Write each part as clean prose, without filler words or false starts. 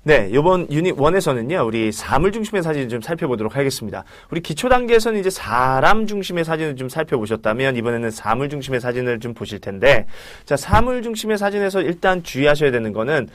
네, 이번 유닛 1에서는요, 우리 사물 중심의 사진을 좀 살펴보도록 하겠습니다. 우리 기초 단계에서는 이제 사람 중심의 사진을 좀 살펴보셨다면, 이번에는 사물 중심의 사진을 좀 보실 텐데, 자, 사물 중심의 사진에서 일단 주의하셔야 되는 거는,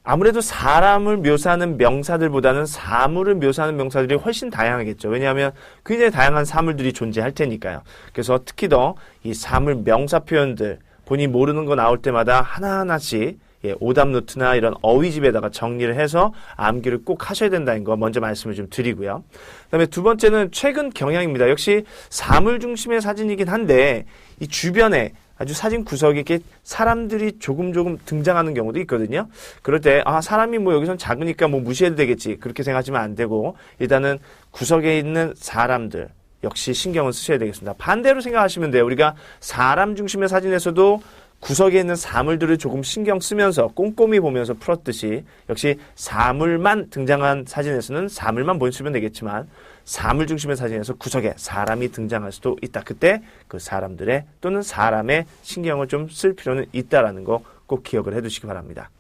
아무래도 사람을 묘사하는 명사들보다는 사물을 묘사하는 명사들이 훨씬 다양하겠죠. 왜냐하면 굉장히 다양한 사물들이 존재할 테니까요. 그래서 특히 더 이 사물 명사 표현들, 본인이 모르는 거 나올 때마다 하나하나씩 오답 노트나 이런 어휘집에다가 정리를 해서 암기를 꼭 하셔야 된다는 거 먼저 말씀을 좀 드리고요. 그다음에 두 번째는 최근 경향입니다. 역시 사물 중심의 사진이긴 한데 이 주변에 아주 사진 구석에 이렇게 사람들이 조금 등장하는 경우도 있거든요. 그럴 때 사람이 뭐 여기선 작으니까 뭐 무시해도 되겠지 그렇게 생각하시면 안 되고 일단은 구석에 있는 사람들 역시 신경을 쓰셔야 되겠습니다. 반대로 생각하시면 돼요. 우리가 사람 중심의 사진에서도 구석에 있는 사물들을 조금 신경 쓰면서 꼼꼼히 보면서 풀었듯이 역시 사물만 등장한 사진에서는 사물만 보시면 되겠지만 사물 중심의 사진에서 구석에 사람이 등장할 수도 있다. 그때 그 사람들의 또는 사람의 신경을 좀 쓸 필요는 있다라는 거 꼭 기억을 해 두시기 바랍니다.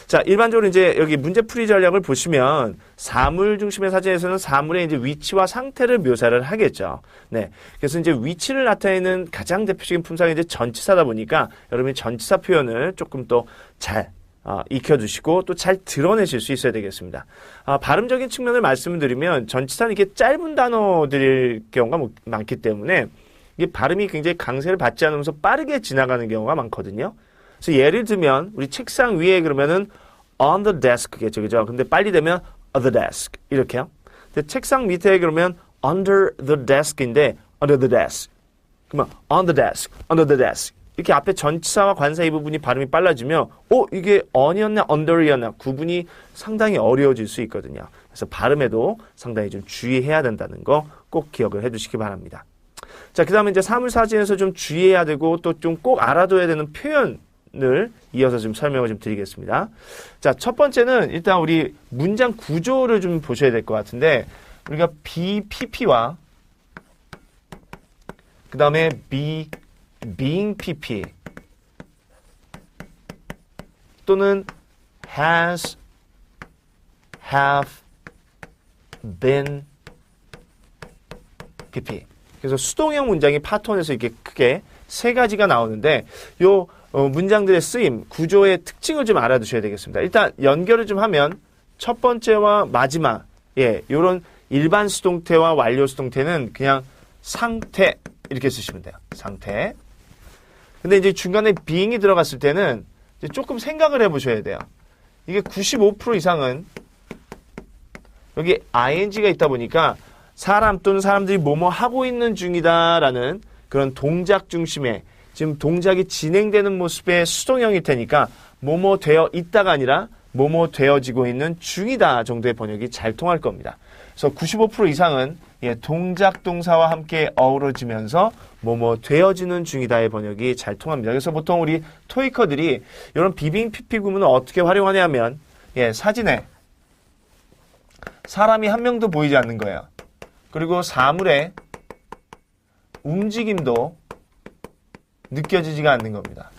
자, 일반적으로 이제 여기 문제풀이 전략을 보시면 사물 중심의 사진에서는 사물의 이제 위치와 상태를 묘사를 하겠죠. 네. 그래서 이제 위치를 나타내는 가장 대표적인 품사가 이제 전치사다 보니까 여러분이 전치사 표현을 조금 또 잘 익혀두시고 또 잘 드러내실 수 있어야 되겠습니다. 발음적인 측면을 말씀을 드리면 전치사는 이렇게 짧은 단어들일 경우가 많기 때문에 이게 발음이 굉장히 강세를 받지 않으면서 빠르게 지나가는 경우가 많거든요. 그래서 예를 들면 우리 책상 위에 그러면은 on the desk겠죠, 그죠? 근데 빨리 되면 on the desk 이렇게요. 근데 책상 밑에 그러면 under the desk인데 under the desk. 그러면 on the desk, under the desk. 이렇게 앞에 전치사와 관사 이 부분이 발음이 빨라지면 이게 on이었나 under이었나 구분이 상당히 어려워질 수 있거든요. 그래서 발음에도 상당히 좀 주의해야 된다는 거 꼭 기억을 해두시기 바랍니다. 자, 그 다음에 이제 사물사진에서 좀 주의해야 되고 또 좀 꼭 알아둬야 되는 표현을 이어서 좀 설명을 좀 드리겠습니다. 자, 첫 번째는 일단 우리 문장 구조를 좀 보셔야 될 것 같은데 우리가 BPP와 그 다음에 being PP 또는 has, have, been PP. 그래서 수동형 문장이 파트원에서 이렇게 크게 세 가지가 나오는데 요 문장들의 쓰임, 구조의 특징을 좀 알아두셔야 되겠습니다. 일단 연결을 좀 하면 첫 번째와 마지막 요런 일반 수동태와 완료 수동태는 그냥 상태 이렇게 쓰시면 돼요. 상태. 근데 이제 중간에 being이 들어갔을 때는 이제 조금 생각을 해보셔야 돼요. 이게 95% 이상은 여기 ing가 있다 보니까 사람 또는 사람들이 뭐뭐 하고 있는 중이다라는 그런 동작 중심의 지금 동작이 진행되는 모습의 수동형일 테니까 뭐뭐 되어 있다가 아니라 뭐뭐 되어지고 있는 중이다 정도의 번역이 잘 통할 겁니다. 그래서 95% 이상은 동작 동사와 함께 어우러지면서 뭐뭐 되어지는 중이다의 번역이 잘 통합니다. 그래서 보통 우리 토익커들이 이런 비빙 PP 구문을 어떻게 활용하냐면 사진에 사람이 한 명도 보이지 않는 거예요. 그리고 사물의 움직임도 느껴지지가 않는 겁니다.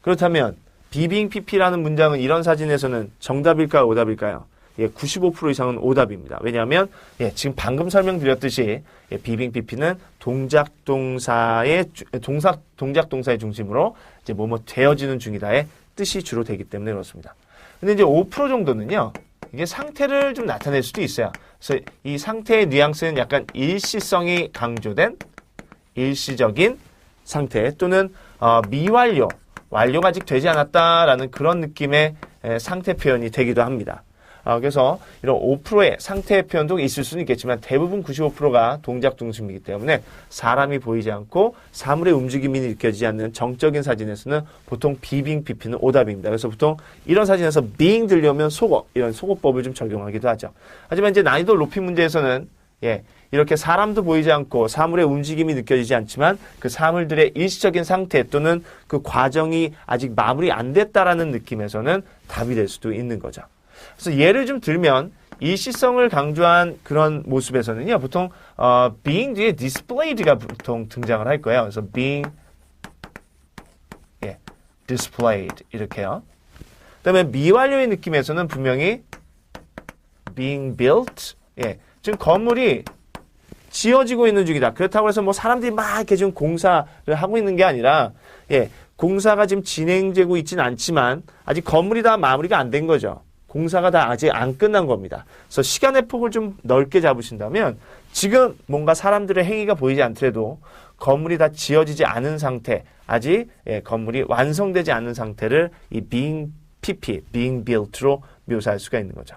그렇다면 비빙 PP라는 문장은 이런 사진에서는 정답일까요? 오답일까요? 95% 이상은 오답입니다. 왜냐하면 지금 방금 설명드렸듯이 비빙 PP는 동작 동사의 중심으로 이제 뭐뭐 되어지는 중이다의 뜻이 주로 되기 때문에 그렇습니다. 근데 이제 5% 정도는요. 이게 상태를 좀 나타낼 수도 있어요. 그래서 이 상태의 뉘앙스는 약간 일시성이 강조된 일시적인 상태 또는 미완료, 완료가 아직 되지 않았다라는 그런 느낌의 상태 표현이 되기도 합니다. 그래서 이런 5%의 상태 표현도 있을 수는 있겠지만 대부분 95%가 동작 중심이기 때문에 사람이 보이지 않고 사물의 움직임이 느껴지지 않는 정적인 사진에서는 보통 비빙 PP는 오답입니다. 그래서 보통 이런 사진에서 being 들려면 속어, 이런 속어법을 좀 적용하기도 하죠. 하지만 이제 난이도 높인 문제에서는 이렇게 사람도 보이지 않고 사물의 움직임이 느껴지지 않지만 그 사물들의 일시적인 상태 또는 그 과정이 아직 마무리 안 됐다라는 느낌에서는 답이 될 수도 있는 거죠. 그래서 예를 좀 들면 일시성을 강조한 그런 모습에서는요. 보통 being 뒤에 displayed가 보통 등장을 할 거예요. 그래서 being displayed 이렇게요. 그다음에 미완료의 느낌에서는 분명히 being built. 예, 지금 건물이 지어지고 있는 중이다. 그렇다고 해서 뭐 사람들이 막 이렇게 지금 공사를 하고 있는 게 아니라, 예, 공사가 지금 진행되고 있지는 않지만 아직 건물이 다 마무리가 안 된 거죠. 공사가 다 아직 안 끝난 겁니다. 그래서 시간의 폭을 좀 넓게 잡으신다면 지금 뭔가 사람들의 행위가 보이지 않더라도 건물이 다 지어지지 않은 상태, 아직 예, 건물이 완성되지 않은 상태를 이 being built로 묘사할 수가 있는 거죠.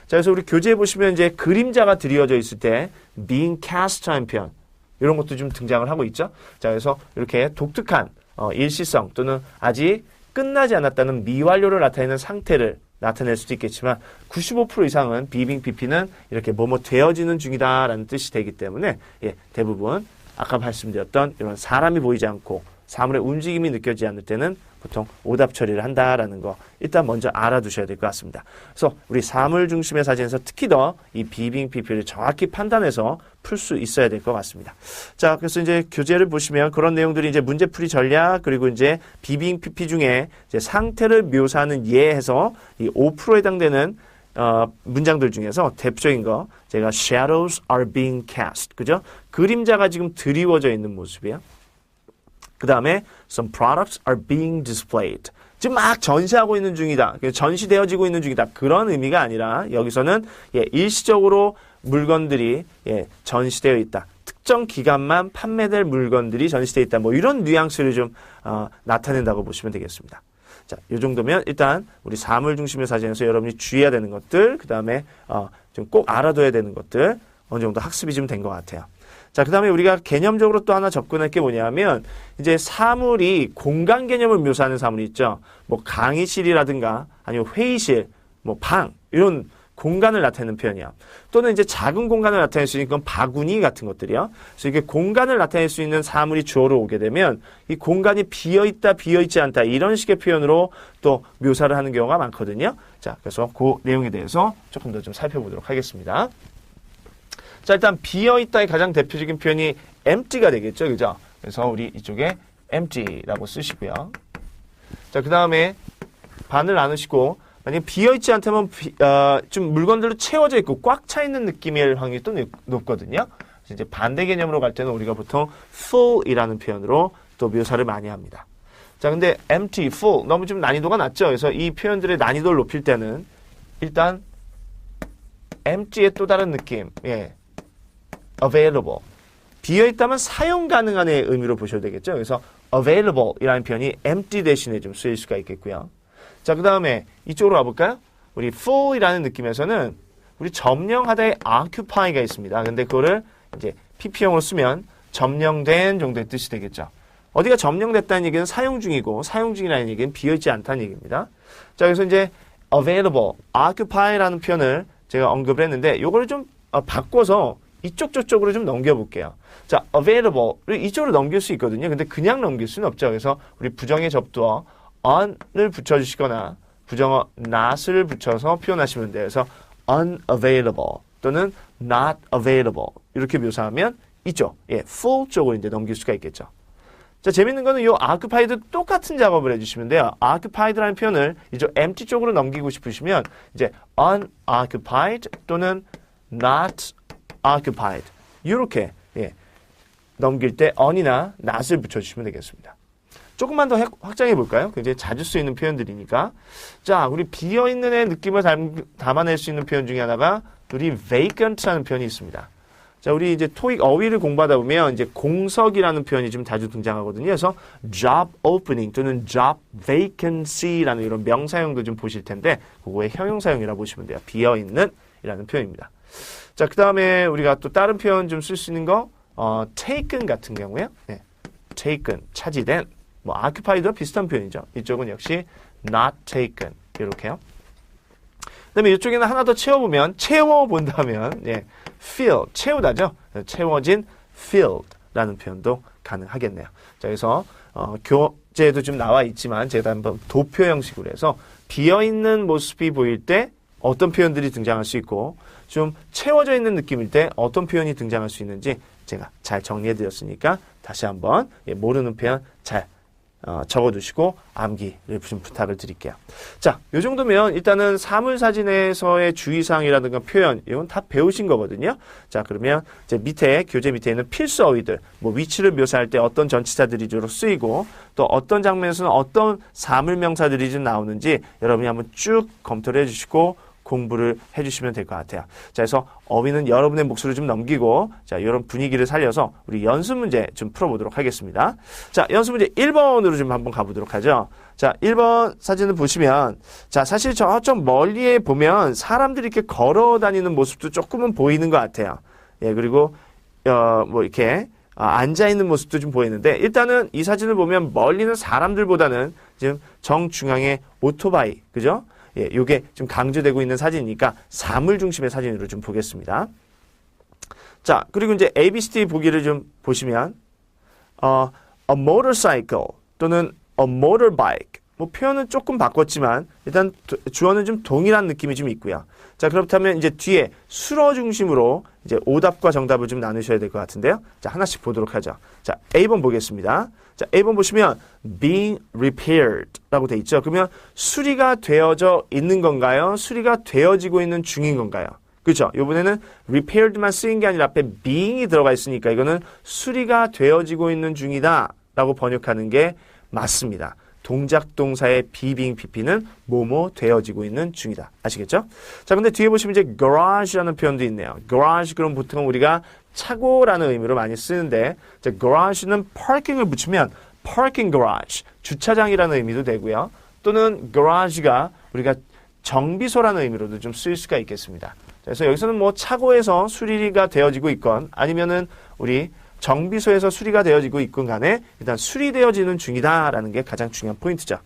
자, 그래서 우리 교재에 보시면 이제 그림자가 드리워져 있을 때 being cast한 표현 이런 것도 좀 등장을 하고 있죠. 자, 그래서 이렇게 독특한 일시성 또는 아직 끝나지 않았다는 미완료를 나타내는 상태를 나타낼 수도 있겠지만 95% 이상은 being pp는 이렇게 뭐뭐 되어지는 중이다라는 뜻이 되기 때문에 예, 대부분 아까 말씀드렸던 이런 사람이 보이지 않고 사물의 움직임이 느껴지지 않을 때는 보통 오답 처리를 한다라는 거 일단 먼저 알아두셔야 될 것 같습니다. 그래서 우리 사물 중심의 사진에서 특히 더 이 being pp를 정확히 판단해서 풀 수 있어야 될 것 같습니다. 자, 그래서 이제 교재를 보시면 그런 내용들이 이제 문제풀이 전략 그리고 이제 being pp 중에 이제 상태를 묘사하는 예에서 이 5%에 해당되는 문장들 중에서 대표적인 거 제가 shadows are being cast 그죠? 그림자가 지금 드리워져 있는 모습이에요. 그 다음에 some products are being displayed. 지금 막 전시하고 있는 중이다. 전시되어지고 있는 중이다. 그런 의미가 아니라 여기서는 예, 일시적으로 물건들이 예, 전시되어 있다. 특정 기간만 판매될 물건들이 전시되어 있다. 뭐 이런 뉘앙스를 좀 나타낸다고 보시면 되겠습니다. 자, 이 정도면 일단 우리 사물 중심의 사진에서 여러분이 주의해야 되는 것들, 그 다음에 좀 꼭 알아둬야 되는 것들 어느 정도 학습이 좀 된 것 같아요. 자, 그 다음에 우리가 개념적으로 또 하나 접근할 게 뭐냐면, 이제 사물이 공간 개념을 묘사하는 사물이 있죠. 뭐 강의실이라든가, 아니면 회의실, 뭐 방, 이런 공간을 나타내는 표현이야. 또는 이제 작은 공간을 나타낼 수 있는 건 바구니 같은 것들이요. 그래서 이게 공간을 나타낼 수 있는 사물이 주어로 오게 되면, 이 공간이 비어있다, 비어있지 않다, 이런 식의 표현으로 또 묘사를 하는 경우가 많거든요. 자, 그래서 그 내용에 대해서 조금 더 좀 살펴보도록 하겠습니다. 자, 일단 비어있다의 가장 대표적인 표현이 empty가 되겠죠. 그죠? 그래서 우리 이쪽에 empty라고 쓰시고요. 자, 그 다음에 반을 나누시고 만약에 비어있지 않다면 좀 물건들로 채워져 있고 꽉 차 있는 느낌일 확률이 또 높거든요. 그래서 이제 반대 개념으로 갈 때는 우리가 보통 full이라는 표현으로 또 묘사를 많이 합니다. 자, 근데 empty, full 너무 좀 난이도가 낮죠. 그래서 이 표현들의 난이도를 높일 때는 일단 empty의 또 다른 느낌, 예. available. 비어있다면 사용 가능한의 의미로 보셔도 되겠죠. 그래서 available 이라는 표현이 empty 대신에 좀 쓰일 수가 있겠고요. 자, 그 다음에 이쪽으로 와볼까요? 우리 full 이라는 느낌에서는 우리 점령하다의 occupy가 있습니다. 근데 그거를 이제 pp형으로 쓰면 점령된 정도의 뜻이 되겠죠. 어디가 점령됐다는 얘기는 사용 중이고 사용 중이라는 얘기는 비어있지 않다는 얘기입니다. 자, 그래서 이제 available, occupy라는 표현을 제가 언급을 했는데 요거를 좀 바꿔서 이쪽 저쪽으로 좀 넘겨볼게요. 자, available를 이쪽으로 넘길 수 있거든요. 근데 그냥 넘길 수는 없죠. 그래서 우리 부정의 접두어 on을 붙여주시거나 부정어 not을 붙여서 표현하시면 돼요. 그래서 unavailable 또는 not available 이렇게 묘사하면 이쪽, 예, full 쪽으로 이제 넘길 수가 있겠죠. 자, 재밌는 거는 이 occupied 똑같은 작업을 해주시면 돼요. occupied라는 표현을 이쪽 empty 쪽으로 넘기고 싶으시면 이제 unoccupied 또는 not occupied 이렇게 예, 넘길 때 on이나 not을 붙여주시면 되겠습니다. 조금만 더 확장해 볼까요? 굉장히 자주 쓰이는 표현들이니까. 자, 우리 비어있는의 느낌을 담아낼 수 있는 표현 중에 하나가 우리 vacant라는 표현이 있습니다. 자, 우리 이제 토익 어휘를 공부하다 보면 이제 공석이라는 표현이 좀 자주 등장하거든요. 그래서 job opening 또는 job vacancy라는 이런 명사형도 좀 보실 텐데 그거의 형용사형이라고 보시면 돼요. 비어있는 이라는 표현입니다. 자, 그 다음에 우리가 또 다른 표현 좀 쓸 수 있는 거, taken 같은 경우에요. 네. taken, 차지된, 뭐, occupied와 비슷한 표현이죠. 이쪽은 역시 not taken, 이렇게요. 그 다음에 이쪽에는 하나 더 채워본다면, 예, fill, 채우다죠. 채워진 filled라는 표현도 가능하겠네요. 자, 그래서, 교재에도 좀 나와 있지만, 제가 한번 도표 형식으로 해서, 비어있는 모습이 보일 때, 어떤 표현들이 등장할 수 있고 좀 채워져 있는 느낌일 때 어떤 표현이 등장할 수 있는지 제가 잘 정리해 드렸으니까 다시 한번 모르는 표현 잘 적어두시고 암기를 좀 부탁을 드릴게요. 자, 요 정도면 일단은 사물사진에서의 주의사항이라든가 표현, 이건 다 배우신 거거든요. 자, 그러면 이제 밑에, 교재 밑에 있는 필수 어휘들, 뭐 위치를 묘사할 때 어떤 전치사들이 주로 쓰이고, 또 어떤 장면에서는 어떤 사물명사들이 좀 나오는지 여러분이 한번 쭉 검토를 해주시고, 공부를 해주시면 될 것 같아요. 자, 그래서 어휘는 여러분의 몫으로 좀 넘기고, 자, 이런 분위기를 살려서 우리 연습 문제 좀 풀어보도록 하겠습니다. 자, 연습 문제 1번으로 좀 한번 가보도록 하죠. 자, 1번 사진을 보시면, 자, 사실 저쪽 멀리에 보면 사람들이 이렇게 걸어 다니는 모습도 조금은 보이는 것 같아요. 예, 그리고, 뭐, 이렇게, 앉아있는 모습도 좀 보이는데, 일단은 이 사진을 보면 멀리는 사람들보다는 지금 정중앙에 오토바이, 그죠? 예, 요게 좀 강조되고 있는 사진이니까 사물 중심의 사진으로 좀 보겠습니다. 자, 그리고 이제 ABCD 보기를 좀 보시면, a motorcycle 또는 a motorbike. 뭐 표현은 조금 바꿨지만, 일단 주어는 좀 동일한 느낌이 좀 있고요. 자, 그렇다면 이제 뒤에 수어 중심으로 이제 오답과 정답을 좀 나누셔야 될 것 같은데요. 자, 하나씩 보도록 하죠. 자, A번 보겠습니다. 자, A번 보시면 being repaired 라고 돼 있죠. 그러면 수리가 되어져 있는 건가요? 수리가 되어지고 있는 중인 건가요? 그렇죠? 이번에는 repaired만 쓰인 게 아니라 앞에 being이 들어가 있으니까 이거는 수리가 되어지고 있는 중이다 라고 번역하는 게 맞습니다. 동작 동사의 being pp는 뭐뭐 되어지고 있는 중이다. 아시겠죠? 자, 근데 뒤에 보시면 이제 garage라는 표현도 있네요. garage 그럼 보통 우리가 차고라는 의미로 많이 쓰는데, 자, garage는 parking을 붙이면 parking garage, 주차장이라는 의미도 되고요. 또는 garage가 우리가 정비소라는 의미로도 좀 쓰일 수가 있겠습니다. 그래서 여기서는 뭐 차고에서 수리가 되어지고 있건 아니면은 우리 정비소에서 수리가 되어지고 있건 간에 일단 수리되어지는 중이다라는 게 가장 중요한 포인트죠.